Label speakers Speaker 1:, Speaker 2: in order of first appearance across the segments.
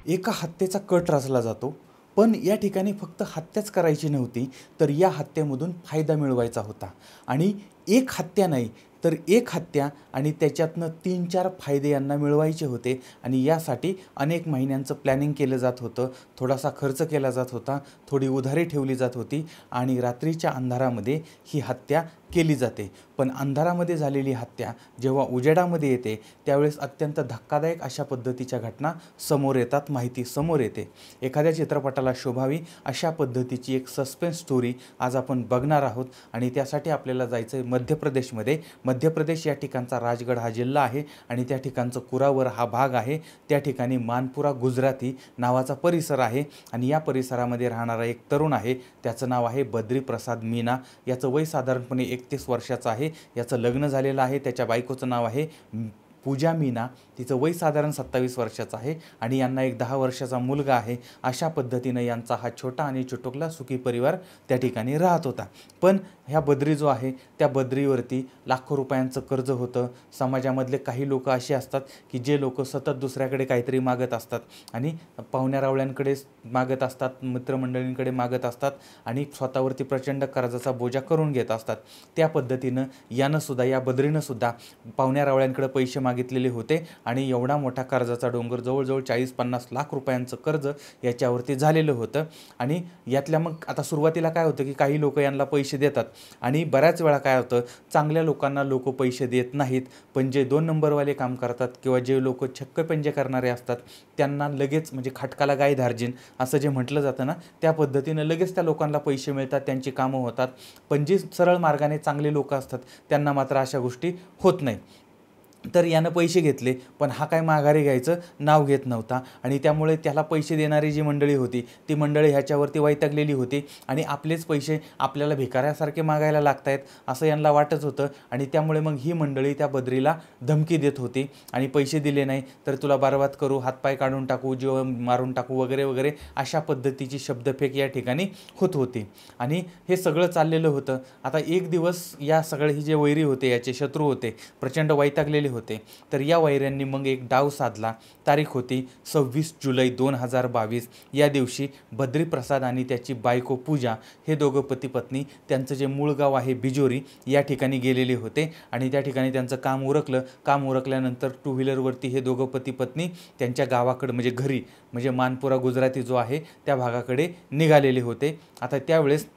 Speaker 1: एका हत्येचा कट रचला जातो. पण या ठिकाणी फक्त हत्याच करायची नव्हती, तर या हत्येमधून फायदा मिळवायचा होता. आणि एक हत्या नाही, तर एक हत्या आणि त्याच्यातनं 3-4 फायदे यांना मिळवायचे होते. आणि यासाठी अनेक महिन्यांचं प्लॅनिंग केलं जात होतं. थोडासा खर्च केला जात होता, थोडी उधारी ठेवली जात होती आणि रात्रीच्या अंधारामध्ये ही हत्या केली जाते. पण अंधारामध्ये झालेली हत्या जेव्हा उजेडामध्ये येते त्यावेळेस अत्यंत धक्कादायक अशा पद्धतीच्या घटना समोर येतात, माहिती समोर येते. एखाद्या चित्रपटाला शोभावी अशा पद्धतीची एक सस्पेन्स स्टोरी आज आपण बघणार आहोत. आणि त्यासाठी आपल्याला जायचं आहे मध्य प्रदेशमध्ये. मध्य प्रदेश या ठिकाणचा राजगड हा जिल्हा आहे आणि त्या ठिकाणचं कुरावर हा भाग आहे. त्या ठिकाणी मानपुरा गुजराती नावाचा परिसर आहे आणि या परिसरामध्ये राहणारा एक तरुण आहे. त्याचं नाव आहे बद्री प्रसाद मीना. याचं वय साधारणपणे 31 वर्षाचं आहे. याचं लग्न झालेलं आहे. त्याच्या बायकोचं नाव आहे पूजा मीना. तिचं वय साधारण 27 वर्षाचं आहे आणि यांना एक 10 वर्षाचा मुलगा आहे. अशा पद्धतीनं यांचा हा छोटा आणि चुटुकला सुखी परिवार त्या ठिकाणी राहत होता. पण ह्या बद्री जो आहे त्या बद्रीवरती लाखो रुपयांचं कर्ज होतं. समाजामधले काही लोक असे असतात की जे लोक सतत दुसऱ्याकडे काहीतरी मागत असतात आणि पाहुण्यारावळ्यांकडे मागत असतात, मित्रमंडळींकडे मागत असतात आणि स्वतःवरती प्रचंड कर्जाचा बोजा करून घेत असतात. त्या पद्धतीनं यानंसुद्धा, या बद्रीनंसुद्धा पाहुण्यारावळ्यांकडे पैसे मागितलेले होते आणि एवढा मोठा कर्जाचा डोंगर, जवळजवळ 40-50 लाख रुपयांचं कर्ज याच्यावरती झालेलं होतं. आणि यातल्या मग आता सुरुवातीला काय होतं की काही लोक यांना पैसे देतात आणि बऱ्याच वेळा काय होतं, चांगल्या लोकांना लोक पैसे देत नाहीत. पण जे 2 नंबरवाले काम करतात किंवा जे लोक छक्कपंजे करणारे असतात त्यांना लगेच, म्हणजे खटकाला गाय धार्जिन असं जे म्हटलं जातं ना, त्या पद्धतीनं लगेच त्या लोकांना पैसे मिळतात, त्यांची कामं होतात. पण जी सरळ मार्गाने चांगले लोक असतात त्यांना मात्र अशा गोष्टी होत नाही. तर यानं पैसे घेतले, पण हा काय माघारी घ्यायचं नाव घेत नव्हता आणि त्यामुळे त्याला पैसे देणारी जी मंडळी होती ती मंडळी ह्याच्यावरती वैतागलेली होती आणि आपलेच पैसे आपल्याला भिकाऱ्यासारखे मागायला लागत आहेत असं यांना वाटत होतं. आणि त्यामुळे मग ही मंडळी त्या बद्रीला धमकी देत होती आणि पैसे दिले नाही तर तुला बरबाद करू, हातपाय काढून टाकू, जीव मारून टाकू वगैरे वगैरे अशा पद्धतीची शब्दफेक या ठिकाणी होत होती. आणि हे सगळं चाललेलं होतं. आता एक दिवस या सगळे जे वैरी होते, याचे शत्रू होते, प्रचंड वैतागलेले होते. तर या वैऱ्यांनी मग एक डाव साधला. तारीख होती 26 जुलै 2022. या दिवशी बद्री प्रसाद आणि त्याची बायको पूजा हे दोघं पती पत्नी त्यांचं जे मूळ गाव आहे बिजोरी या ठिकाणी गेलेले होते आणि त्या ठिकाणी त्यांचं काम उरकलं. काम उरकल्यानंतर 2 व्हीलरवरती हे दोघं पती पत्नी त्यांच्या गावाकडे, म्हणजे घरी, म्हणजे मानपुरा गुजराती जो आहे त्या भागाकडे निघालेले होते. आता त्यावेळेस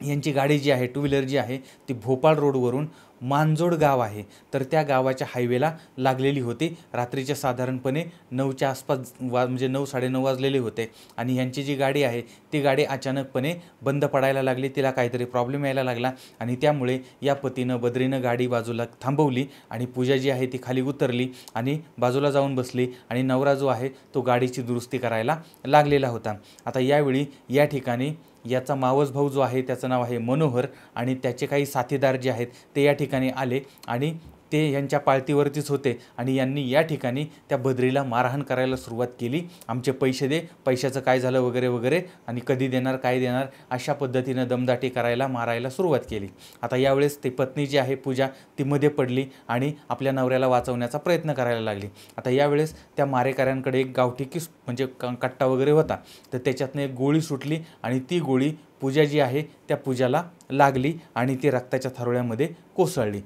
Speaker 1: यांची गाडी जी आहे, 2 व्हीलर जी आहे ती भोपाळ रोडवरून मांजोड गाव आहे तर त्या गावाच्या हायवेला लागलेली होती. रात्रीच्या साधारणपणे 9च्या आसपास म्हणजे 9-9:30 वाजलेले होते आणि यांची जी गाडी आहे ती गाडी अचानकपणे बंद पडायला लागली. तिला काहीतरी प्रॉब्लेम यायला लागला आणि त्यामुळे या पतीनं बद्रीनं गाडी बाजूला थांबवली आणि पूजा जी आहे ती खाली उतरली आणि बाजूला जाऊन बसली आणि नवरा जो आहे तो गाडीची दुरुस्ती करायला लागलेला होता. आता यावेळी या ठिकाणी याचा मावस भाऊ जो आहे त्याचं नाव आहे मनोहर आणि त्याचे काही साथीदार जे आहेत ते या ठिकाणी आले आणि ते यांच्या पाळतीवरतीच होते आणि यांनी या ठिकाणी त्या बद्रीला मारहाण करायला सुरुवात केली. आमचे पैसे दे, पैशाचं काय झालं वगैरे वगैरे आणि कधी देणार, काय देणार, अशा पद्धतीनं दमदाटी करायला, मारायला सुरुवात केली. आता यावेळेस ती पत्नी जी आहे पूजा ती मध्ये पडली आणि आपल्या नवऱ्याला वाचवण्याचा प्रयत्न करायला लागली. आता यावेळेस त्या मारेकऱ्यांकडे एक गावठी म्हणजे कट्टा वगैरे होता तर त्याच्यातनं एक गोळी सुटली आणि ती गोळी पूजा जी आहे त्या पूजाला लागली आणि ती रक्ताच्या थारोळ्यामध्ये कोसळली.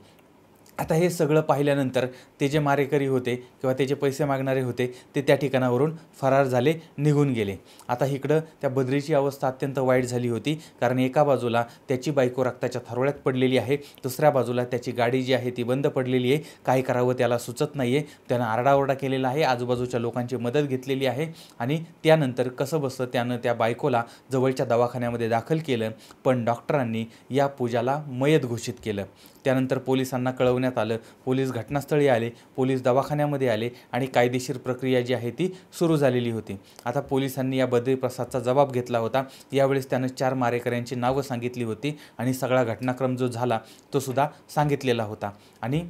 Speaker 1: आता हे सगळं पाहिल्यानंतर ते जे मारेकरी होते किंवा ते जे पैसे मागणारे होते ते त्या ठिकाणावरून फरार झाले, निघून गेले. आता इकडं त्या बद्रीची अवस्था अत्यंत वाईट झाली होती कारण एका बाजूला त्याची बायको रक्ताच्या थारोळ्यात पडलेली आहे, दुसऱ्या बाजूला त्याची गाडी जी आहे ती बंद पडलेली आहे. काय करावं त्याला सुचत नाही आहे. त्यानं आरडाओरडा केलेला आहे, आजूबाजूच्या लोकांची मदत घेतलेली आहे आणि त्यानंतर कसं बसतं त्यानं त्या बायकोला जवळच्या दवाखान्यामध्ये दाखल केलं. पण डॉक्टरांनी या पूजाला मयत घोषित केलं. त्यानंतर पोलिसांना कळवण्यात आलं. पोलीस घटनास्थळी आले, पोलीस दवाखान्यामध्ये आले आणि कायदेशीर प्रक्रिया जी आहे ती सुरू झालेली होती. आता पोलिसांनी या बद्री प्रसादचा जबाब घेतला होता. यावेळेस त्यानं 4 मारेकऱ्यांची नावं सांगितली होती आणि सगळा घटनाक्रम जो झाला तो सुद्धा सांगितलेला होता. आणि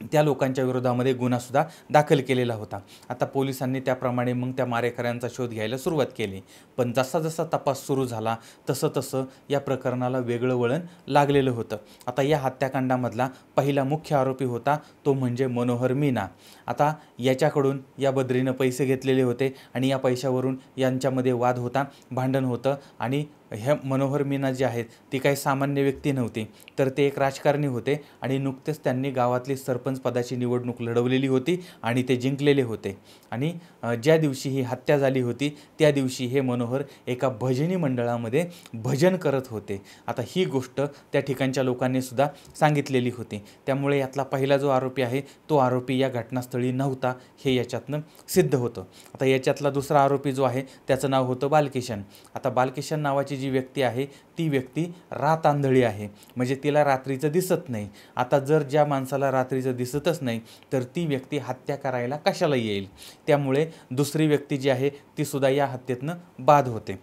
Speaker 1: त्या लोकांच्या विरोधामध्ये गुन्हासुद्धा दाखल केलेला होता. आता पोलिसांनी त्याप्रमाणे मग त्या मारेकऱ्यांचा शोध घ्यायला सुरुवात केली. पण जसा जसा तपास सुरू झाला तसं तसं या प्रकरणाला वेगळं वळण लागलेलं होतं. आता या हत्याकांडामधला पहिला मुख्य आरोपी होता तो म्हणजे मनोहर मीना. आता याच्याकडून या बद्रीनं पैसे घेतलेले होते आणि या पैशावरून यांच्यामध्ये वाद होता, भांडण होतं. आणि ह्या मनोहर मीना जे आहेत ती काही सामान्य व्यक्ती नव्हती, तर ते एक राजकारणी होते आणि नुकतेच त्यांनी गावातली सरपंच पदाची निवडणूक लढवलेली होती आणि ते जिंकलेले होते. आणि ज्या दिवशी ही हत्या झाली होती त्या दिवशी हे मनोहर एका भजनी मंडळामध्ये भजन करत होते. आता ही गोष्ट त्या ठिकाणच्या लोकांनी सुद्धा सांगितलेली होती. त्यामुळे यातला पहिला जो आरोपी आहे तो आरोपी या घटनास्थळी नव्हता हे याच्यातनं सिद्ध होतं. आता याच्यातला दुसरा आरोपी जो आहे त्याचं नाव होतं बालकिशन. आता बालकिशन नावाची जी व्यक्ती आहे ती व्यक्ती रातांधळी आहे, म्हणजे तिला रात्रीचं दिसत नाही. आता जर ज्या माणसाला रात्रीचं दिसतच नाही तर ती व्यक्ती हत्या करायला कशाला येईल. त्यामुळे दुसरी व्यक्ती जी आहे ती सुद्धा या हत्येतनं बाद होते.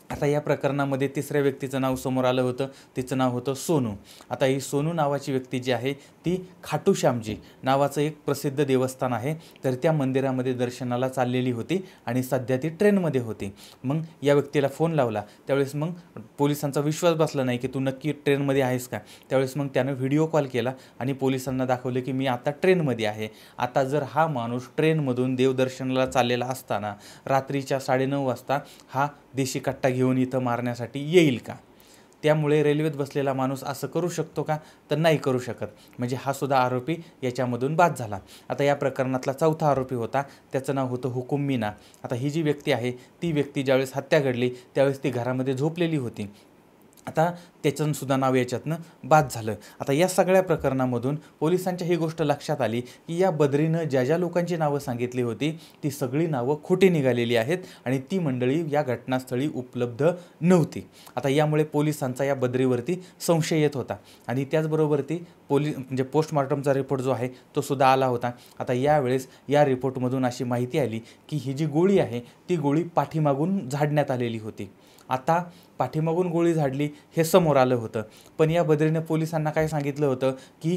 Speaker 1: आता या प्रकरणामध्ये तिसऱ्या व्यक्तीचं नाव समोर आलं होतं, तिचं नाव होतं सोनू. आता ही सोनू नावाची व्यक्ती जी आहे ती खाटू श्यामजी नावाचं एक प्रसिद्ध देवस्थान आहे, तर त्या मंदिरामध्ये दर्शनाला चाललेली होती आणि सध्या ती ट्रेनमध्ये होती. मग या व्यक्तीला फोन लावला त्यावेळेस मग पोलिसांचा विश्वास बसला नाही की तू नक्की ट्रेनमध्ये आहेस का. त्यावेळेस मग त्यानं व्हिडिओ कॉल केला आणि पोलिसांना दाखवलं की मी आता ट्रेनमध्ये आहे. आता जर हा माणूस ट्रेनमधून देवदर्शनाला चाललेला असताना रात्रीच्या 9:30 वाजता हा देशी कट्टा घेऊन इथं मारण्यासाठी येईल का. त्यामुळे रेल्वेत बसलेला माणूस असं करू शकतो का, तर नाही करू शकत. म्हणजे हा सुद्धा आरोपी याच्यामधून बाद झाला. आता या प्रकरणातला चौथा आरोपी होता त्याचं नाव होतं हुकुम मीना. आता ही जी व्यक्ती आहे ती व्यक्ती ज्यावेळेस हत्या घडली त्यावेळेस ती घरामध्ये झोपलेली होती. आता त्याचं सुद्धा नाव याच्यातनं बाद झालं. आता या सगळ्या प्रकरणामधून पोलिसांच्या ही गोष्ट लक्षात आली की या बद्रीनं ज्या ज्या लोकांची नावं सांगितली होती ती सगळी नावं खोटी निघालेली आहेत आणि ती मंडळी या घटनास्थळी उपलब्ध नव्हती. आता यामुळे पोलिसांचा या बद्रीवरती संशय येत होता आणि त्याचबरोबर ती म्हणजे पोस्टमॉर्टमचा रिपोर्ट जो आहे तो सुद्धा आला होता. आता यावेळेस या रिपोर्टमधून अशी माहिती आली की ही जी गोळी आहे ती गोळी पाठीमागून झाडण्यात आलेली होती. आता पाठीमागून गोळी झाडली हे समोर आलं होतं, पण या बद्रीने पोलिसांना काय सांगितलं होतं की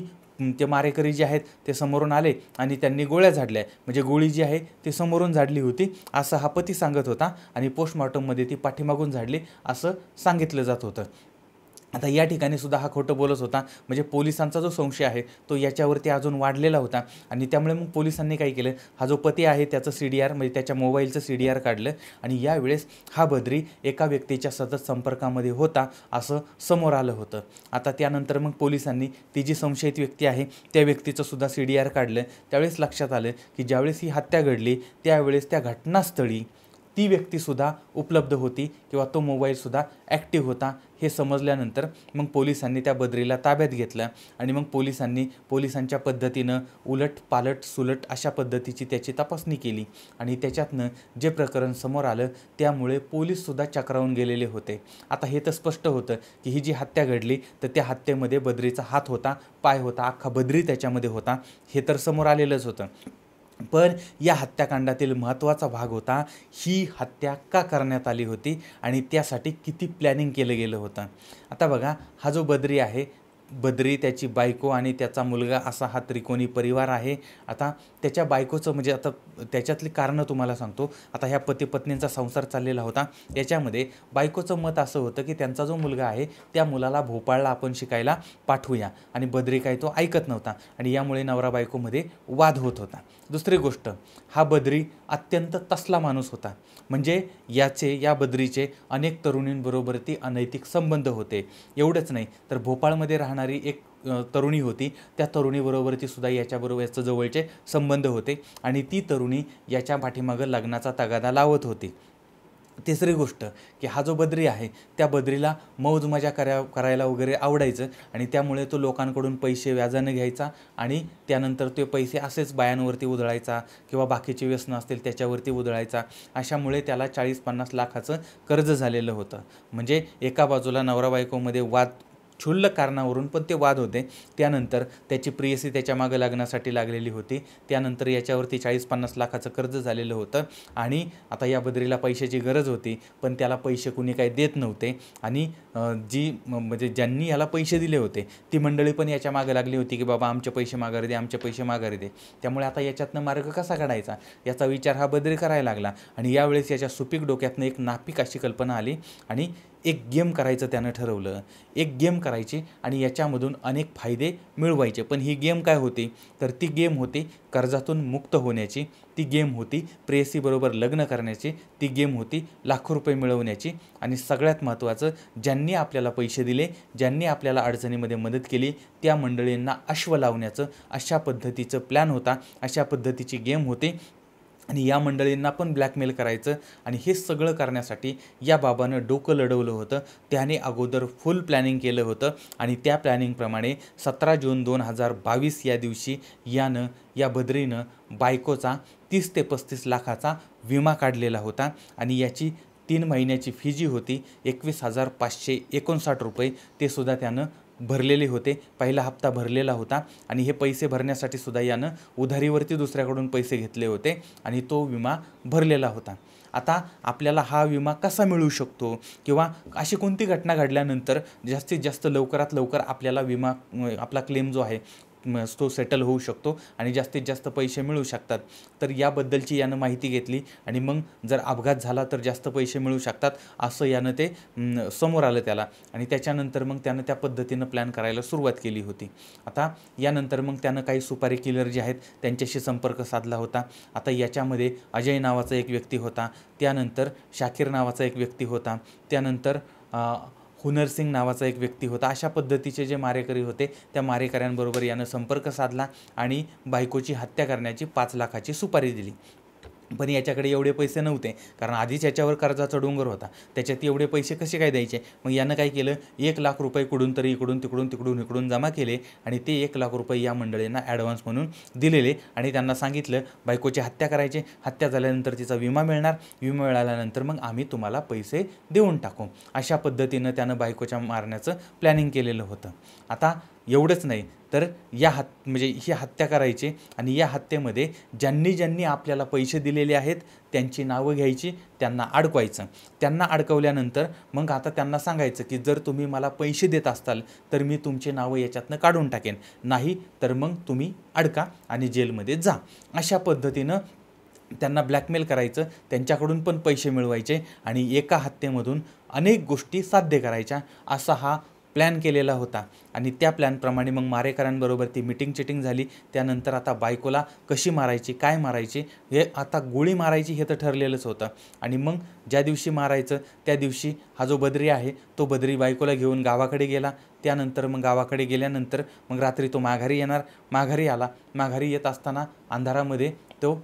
Speaker 1: ते मारेकरी जे आहेत ते समोरून आले आणि त्यांनी गोळ्या झाडल्या, म्हणजे गोळी जी आहे ती समोरून झाडली होती असं हा पती सांगत होता आणि पोस्टमॉर्टममध्ये ती पाठीमागून झाडली असं सांगितलं जात होतं. आता या ठिकाणी सुद्धा हा खोटं बोलत होता, म्हणजे पोलिसांचा जो संशय आहे तो याच्यावरती अजून वाढलेला होता. आणि त्यामुळे मग पोलिसांनी काय केलं, हा जो पती आहे त्याचं CDR म्हणजे त्याच्या मोबाईलचं CDR काढलं आणि यावेळेस हा बद्री एका व्यक्तीच्या सतत संपर्कामध्ये होता असं समोर आलं होतं. आता त्यानंतर मग पोलिसांनी ती जी संशयित व्यक्ती आहे त्या व्यक्तीचं सुद्धा CDR काढलं. त्यावेळेस लक्षात आलं की ज्यावेळेस ही हत्या घडली त्यावेळेस त्या घटनास्थळी ती व्यक्तीसुद्धा उपलब्ध होती किंवा तो मोबाईलसुद्धा ॲक्टिव्ह होता. हे समजल्यानंतर मग पोलिसांनी त्या बद्रीला ताब्यात घेतलं आणि मग पोलिसांच्या पद्धतीनं उलट पालट सुलट अशा पद्धतीची त्याची तपासणी केली आणि त्याच्यातनं जे प्रकरण समोर आलं त्यामुळे पोलीससुद्धा चक्रावून गेलेले होते. आता हे तर स्पष्ट होतं की ही जी हत्या घडली तर त्या हत्येमध्ये बद्रीचा हात होता, पाय होता, अख्खा बद्री त्याच्यामध्ये होता, हे तर समोर आलेलंच होतं. पण या हत्याकांडातील महत्त्वाचा भाग होता ही हत्या का करण्यात आली होती आणि त्यासाठी किती प्लॅनिंग केलं गेलं होतं. आता बघा, हा जो बद्री आहे, बद्री, त्याची बायको आणि त्याचा मुलगा असा हा त्रिकोणी परिवार आहे. आता त्याच्या बायकोचं म्हणजे आता त्याच्यातली कारणं तुम्हाला सांगतो. आता ह्या पती पत्नींचा संसार चाललेला होता. याच्यामध्ये बायकोचं मत असं होतं की त्यांचा जो मुलगा आहे त्या मुलाला भोपाळला आपण शिकायला पाठवूया आणि बद्री काय तो ऐकत नव्हता आणि यामुळे नवरा बायकोमध्ये वाद होत होता. दुसरी गोष्ट, हा बद्री अत्यंत तसला माणूस होता, म्हणजे या बद्रीचे अनेक तरुणींबरोबर ती अनैतिक संबंध होते. एवढंच नाही तर भोपाळमध्ये राहणारी एक तरुणी होती, त्या तरुणीबरोबर ती सुद्धा याच्याबरोबर याचं जवळचे संबंध होते आणि ती तरुणी याच्या पाठीमागं लग्नाचा तगादा लावत होती. तिसरी गोष्ट की हा जो बद्री आहे त्या बद्रीला मौज मजा करायला वगैरे आवडायचं आणि त्यामुळे तो लोकांकडून पैसे व्याजानं घ्यायचा आणि त्यानंतर ते पैसे असेच बायांवरती उधळायचा किंवा बाकीचे व्यसनं असतील त्याच्यावरती उधळायचा. अशामुळे त्याला 40-50 लाखाचं कर्ज झालेलं होतं. म्हणजे एका बाजूला नवरा बायकोमध्ये वाद, क्षुल्लक कारणावरून पण ते वाद होते. त्यानंतर त्याची प्रियसी त्याच्या मागं लग्नासाठी लागलेली होती. त्यानंतर याच्यावरती 40-50 लाखाचं कर्ज झालेलं होतं आणि आता या बद्रीला पैशाची गरज होती, पण त्याला पैसे कुणी काही देत नव्हते आणि म्हणजे ज्यांनी याला पैसे दिले होते ती मंडळी पण याच्या मागे लागली होती की बाबा आमचे पैसे माघारी दे, आमचे पैसे माघारी दे. त्यामुळे आता याच्यातनं मार्ग कसा काढायचा याचा विचार हा बद्री करायला लागला. आणि यावेळेस याच्या सुपीक डोक्यातनं एक नापीक अशी कल्पना आली आणि एक गेम करायचं त्यानं ठरवलं. एक गेम करायची आणि याच्यामधून अनेक फायदे मिळवायचे. पण ही गेम काय होती, तर ती गेम होती कर्जातून मुक्त होण्याची, ती गेम होती प्रेयसीबरोबर लग्न करण्याची, ती गेम होती लाखो रुपये मिळवण्याची. आणि सगळ्यात महत्त्वाचं, ज्यांनी आपल्याला पैसे दिले, ज्यांनी आपल्याला अडचणीमध्ये मदत केली त्या मंडळींना अश्व लावण्याचं, अशा पद्धतीचं प्लॅन होता, अशा पद्धतीची गेम होती. आणि या मंडळींना पण ब्लॅकमेल करायचं. आणि हे सगळं करण्यासाठी या बाबानं डोकं लढवलं होतं. त्याने अगोदर फुल प्लॅनिंग केलं होतं आणि त्या प्लॅनिंगप्रमाणे 17 जून 2022 या दिवशी या बद्रीनं बायकोचा 30 ते 35 लाखाचा विमा काढलेला होता. आणि याची 3 महिन्याची फी जी होती 21,559 रुपये, ते सुद्धा त्यानं भरलेले होते. पहिला हप्ता भरलेला होता आणि हे पैसे भरण्यासाठी सुद्धा यानं उधारीवरती दुसऱ्याकडून पैसे घेतले होते आणि तो विमा भरलेला होता. आता आपल्याला हा विमा कसा मिळू शकतो किंवा अशी कोणती घटना घडल्यानंतर जास्तीत जास्त लवकरात लवकर आपल्याला विमा, आपला क्लेम जो आहे तो सेटल होऊ शकतो आणि जास्तीत जास्त पैसे मिळू शकतात. तर याबद्दलची यानं माहिती घेतली आणि मग जर अपघात झाला तर जास्त पैसे मिळू शकतात असं यानं ते समोर आलं त्याला. आणि त्याच्यानंतर मग त्यानं त्या पद्धतीनं प्लॅन करायला सुरुवात केली होती. आता यानंतर मग त्यानं काही सुपारी किलर जे आहेत त्यांच्याशी संपर्क साधला होता. आता याच्यामध्ये अजय नावाचा एक व्यक्ती होता, त्यानंतर शाकीर नावाचा एक व्यक्ती होता, त्यानंतर हुनरसिंग नावाचा एक व्यक्ती होता. अशा पद्धतीचे जे मारेकरी होते त्या मारेकऱ्यांबरोबर यानं संपर्क साधला आणि बायकोची हत्या करण्याची 5 लाखाची सुपारी दिली. पण याच्याकडे एवढे पैसे नव्हते, कारण आधीच याच्यावर कर्जाचा डोंगर होता. त्याच्यात एवढे पैसे कसे काय द्यायचे. मग यानं काय केलं, 1 लाख रुपये कुठून तरी इकडून जमा केले आणि ते 1 लाख रुपये या मंडळींना ॲडव्हान्स म्हणून दिलेले. आणि त्यांना सांगितलं बायकोची हत्या करायची, हत्या झाल्यानंतर तिचा विमा मिळणार, विमा मिळाल्यानंतर मग आम्ही तुम्हाला पैसे देऊन टाकू. अशा पद्धतीनं त्यानं बायकोच्या मारण्याचं प्लॅनिंग केलेलं होतं. आता एवढंच नाही तर म्हणजे ही हत्या करायची आणि या हत्येमध्ये ज्यांनी आपल्याला पैसे दिलेले आहेत त्यांची नावं घ्यायची, त्यांना अडकवायचं. त्यांना अडकवल्यानंतर मग आता त्यांना सांगायचं की जर तुम्ही मला पैसे देत असाल तर मी तुमची नावं याच्यातनं काढून टाकेन, नाही तर मग तुम्ही अडका आणि जेलमध्ये जा. अशा पद्धतीनं त्यांना ब्लॅकमेल करायचं, त्यांच्याकडून पण पैसे मिळवायचे आणि एका हत्येमधून अनेक गोष्टी साध्य करायच्या, असा हा प्लॅन केलेला होता. आणि त्या प्लॅनप्रमाणे मग मारेकरांबरोबर ती चिटिंग झाली. त्यानंतर आता बायकोला कशी मारायची, काय मारायची, हे आता गोळी मारायची हे तर ठरलेलंच होतं. आणि मग ज्या दिवशी मारायचं त्या दिवशी हा जो बद्री आहे तो बद्री बायकोला घेऊन गावाकडे गेला. त्यानंतर मग गावाकडे गेल्यानंतर मग रात्री तो माघारी येणार. माघारी आला, माघारी येत असताना अंधारामध्ये तो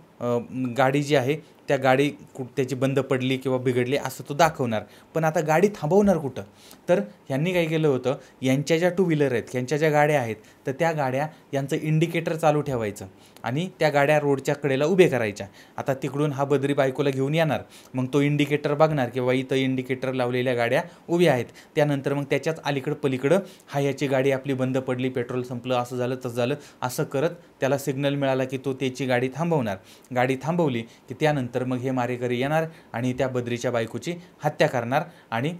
Speaker 1: गाडी जी आहे त्या गाडी त्याची बंद पडली किंवा बिघडली असं तो दाखवणार. पण आता गाडी थांबवणार कुठं, तर ह्यांनी काय केलं होतं, यांच्या ज्या 2 व्हीलर आहेत, यांच्या ज्या गाड्या आहेत तर त्या गाड्या यांचं इंडिकेटर चालू ठेवायचं आणि त्या गाड्या रोडच्या कडेला उभे करायच्या. आता तिकडून हा बद्री बायकोला घेऊन येणार, मग तो इंडिकेटर बघणार किंवा इथं इंडिकेटर लावलेल्या गाड्या उभ्या आहेत. त्यानंतर मग त्याच्याच अलीकडं पलीकडं हा याची गाडी आपली बंद पडली, पेट्रोल संपलं, असं झालं तसं झालं, असं करत त्याला सिग्नल मिळाला की तो त्याची गाडी थांबवणार. गाडी थांबवली की त्यानंतर मग हे मारेकरी येणार आणि त्या बद्रीच्या बायकोची हत्या करणार. आणि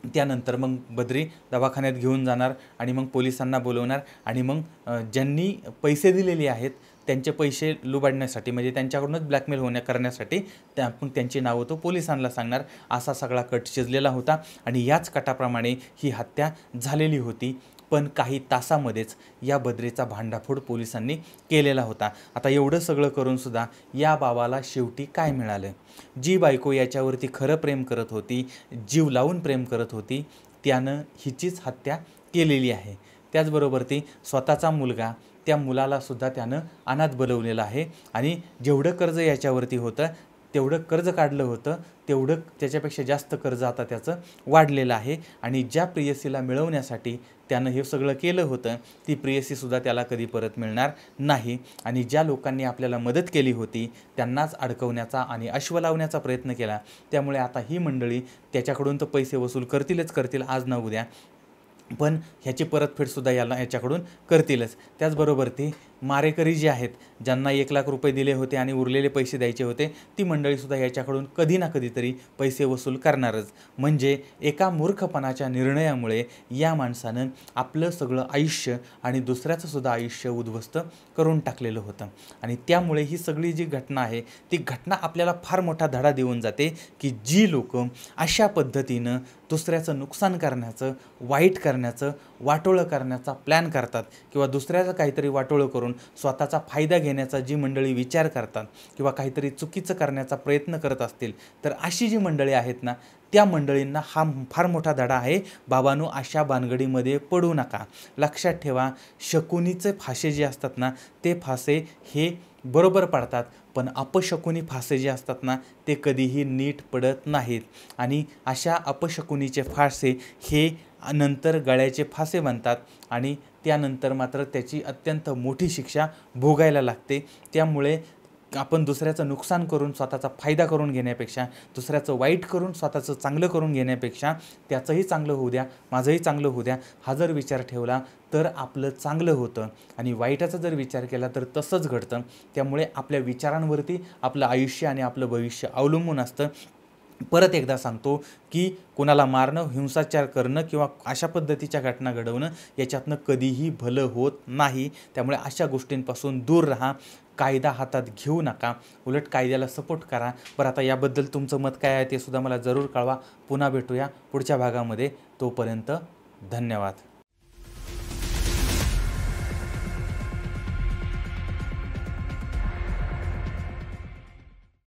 Speaker 1: त्यानंतर मग बद्री दवाखान्यात घेऊन जाणार आणि मग पोलिसांना बोलवणार. आणि मग ज्यांनी पैसे दिलेले आहेत त्यांचे पैसे लुबाडण्यासाठी, म्हणजे त्यांच्याकडूनच ब्लॅकमेल करण्यासाठी मग त्यांची नावं तो पोलिसांना सांगणार. असा सगळा कट शिजलेला होता आणि याच कटाप्रमाणे ही हत्या झालेली होती. पण काही तासामध्येच या बद्रीचा भांडाफोड पोलिसांनी केलेला होता. आता एवढं सगळं करूनसुद्धा या बाबाला शेवटी काय मिळालं, जी बायको याच्यावरती खरं प्रेम करत होती, जीव लावून प्रेम करत होती, त्यानं हिचीच हत्या केलेली आहे. त्याचबरोबर ती स्वतःचा मुलगा, त्या मुलालासुद्धा त्यानं अनाथ बनवलेलं आहे. आणि जेवढं कर्ज याच्यावरती होतं तेवढं कर्ज काढलं होतं, तेवढं त्याच्यापेक्षा जास्त कर्ज आता त्याचं वाढलेलं आहे. आणि ज्या प्रेयसीला मिळवण्यासाठी त्यानं हे सगळं केलं होतं ती प्रेयसीसुद्धा त्याला कधी परत मिळणार नाही. आणि ज्या लोकांनी आपल्याला मदत केली होती त्यांनाच अडकवण्याचा आणि अश्व लावण्याचा प्रयत्न केला. त्यामुळे आता ही मंडळी त्याच्याकडून तर पैसे वसूल करतील आज ना उद्या, पण ह्याची परतफेडसुद्धा याच्याकडून करतीलच. त्याचबरोबर ते मारेकरी जी आहेत, ज्यांना 1,00,000 रुपये दिले होते आणि उरलेले पैसे द्यायचे होते, ती मंडळीसुद्धा याच्याकडून कधी ना कधीतरी पैसे वसूल करणारच. म्हणजे एका मूर्खपणाच्या निर्णयामुळे या माणसानं आपलं सगळं आयुष्य आणि दुसऱ्याचं सुद्धा आयुष्य उद्ध्वस्त करून टाकलेलं होतं. आणि त्यामुळे ही सगळी जी घटना आहे, ती घटना आपल्याला फार मोठा धडा देऊन जाते की जी लोकं अशा पद्धतीनं दुसऱ्याचं नुकसान करण्याचं, वाईट करण्याचं, वाटोळं करण्याचा प्लॅन करतात किंवा दुसऱ्याचं काहीतरी वाटोळं करून स्वतःचा फायदा घेण्याचा जी मंडळी विचार करतात किंवा काहीतरी चुकीचं करण्याचा प्रयत्न करत असतील, तर अशी जी मंडळी आहेत ना, त्या मंडळींना हा फार मोठा धडा आहे. बाबांनो, अशा भानगडीमध्ये पडू नका. लक्षात ठेवा, शकुनीचे फासे जे असतात ना, ते फासे हे बरोबर पडतात, पण अपशकुनी फासे जे असतात ना, ते कधीही नीट पडत नाहीत. आणि अशा अपशकुनीचे फासे हे नंतर गळ्याचे फासे बनतात आणि त्यानंतर मात्र त्याची अत्यंत मोठी शिक्षा भोगायला लागते. त्यामुळे आपण दुसऱ्याचं नुकसान करून स्वतःचा फायदा करून घेण्यापेक्षा, दुसऱ्याचं वाईट करून स्वतःचं चांगलं करून घेण्यापेक्षा, त्याचंही चांगलं होऊ द्या, माझंही चांगलं होऊ द्या, हा जर विचार ठेवला तर आपलं चांगलं होतं. आणि वाईटाचा जर विचार केला तर तसंच घडतं. त्यामुळे आपल्या विचारांवरती आपलं आयुष्य आणि आपलं भविष्य अवलंबून असतं. परत एकदा सांगतो की कोणाला मारणं, हिंसाचार करणं किंवा अशा पद्धतीच्या घटना घडवणं याच्यातनं कधीही भलं होत नाही. त्यामुळे अशा गोष्टींपासून दूर राहा. कायदा हातात घेऊ नका, उलट कायद्याला सपोर्ट करा. बरं, आता याबद्दल तुमचं मत काय आहे ते सुद्धा मला जरूर कळवा. पुन्हा भेटूया पुढच्या भागामध्ये. तोपर्यंत धन्यवाद.